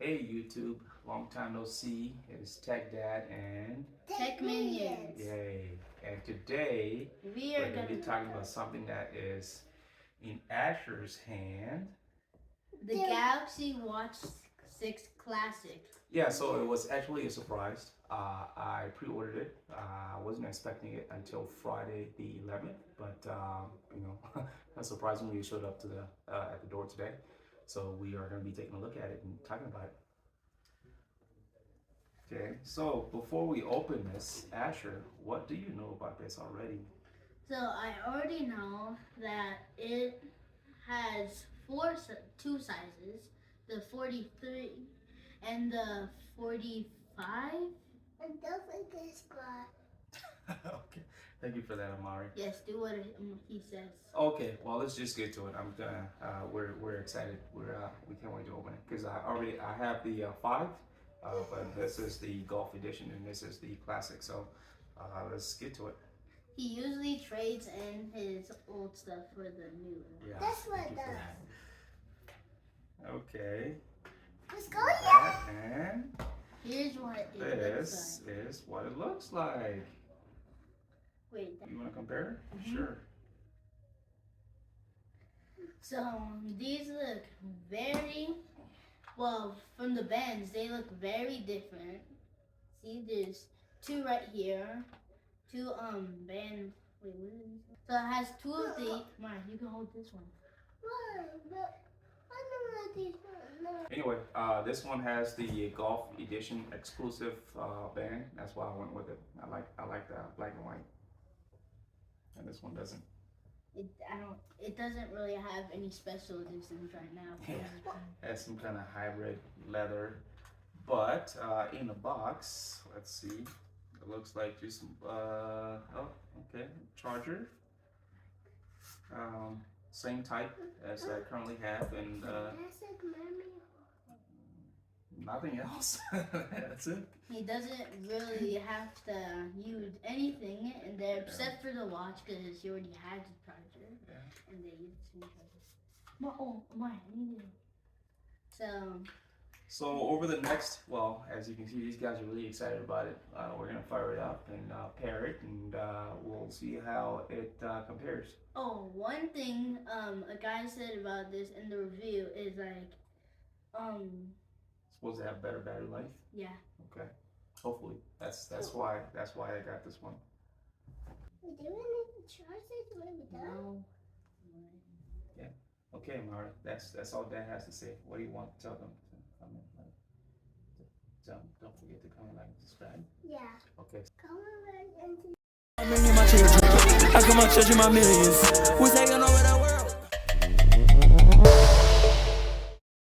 Hey YouTube, long time no see. It's Tech Dad and Tech Minions. yay. And today We're going to be talking about something that is in Asher's hand. The Galaxy Watch 6 Classic. Yeah, so it was actually a surprise. I pre-ordered it. I wasn't expecting it until Friday the 11th, but that's surprising when you showed up to the at the door today. So we are going to be taking a look at it and talking about it. Okay, so before we open this, Asher, what do you know about this already? So I already know that it has two sizes, the 43 and the 45. And don't forget squat. Okay, thank you for that, Amari. Yes, do what he says. Okay, well let's just get to it. I'm gonna we're excited. We can't wait to open it because I have the 5, but this is the Golf Edition and this is the Classic. So let's get to it. He usually trades in his old stuff for the new one. Yeah, That's what it does. Okay. Let's go, yeah. And here's what it looks this like. is what it looks like. Wait. You want to compare? Mm-hmm. Sure. So these look well, from the bands, they look very different. See, there's 2 right here. 2 band. Wait, what is this? So it has 2 of the. Come on, you can hold this one. Anyway, this one has the Golf Edition exclusive band. That's why I went with it. I like the black and white, and this one doesn't. It doesn't really have any special editions right now. Yeah, it has some kind of hybrid leather, but in the box, let's see. It looks like just charger. Same type as I currently have, and nothing else. That's it. He doesn't really have to use anything in there except for the watch because he already has the charger. Yeah. And they use the charger. Oh my! I need it. So over the next, well, as you can see, these guys are really excited about it. We're gonna fire it up and pair it, and we'll see how it compares. Oh, one thing a guy said about this in the review is like, supposed to have better battery life. Yeah. Okay. Hopefully, that's why I got this one. We do need to charge it when we done. No. Yeah. Okay, Mara. That's all Dad has to say. What do you want to tell them? Don't forget to comment, like, and subscribe. Yeah. Okay. Comment, like, and I'm bringing my children. I come out church in my millions. Who's taking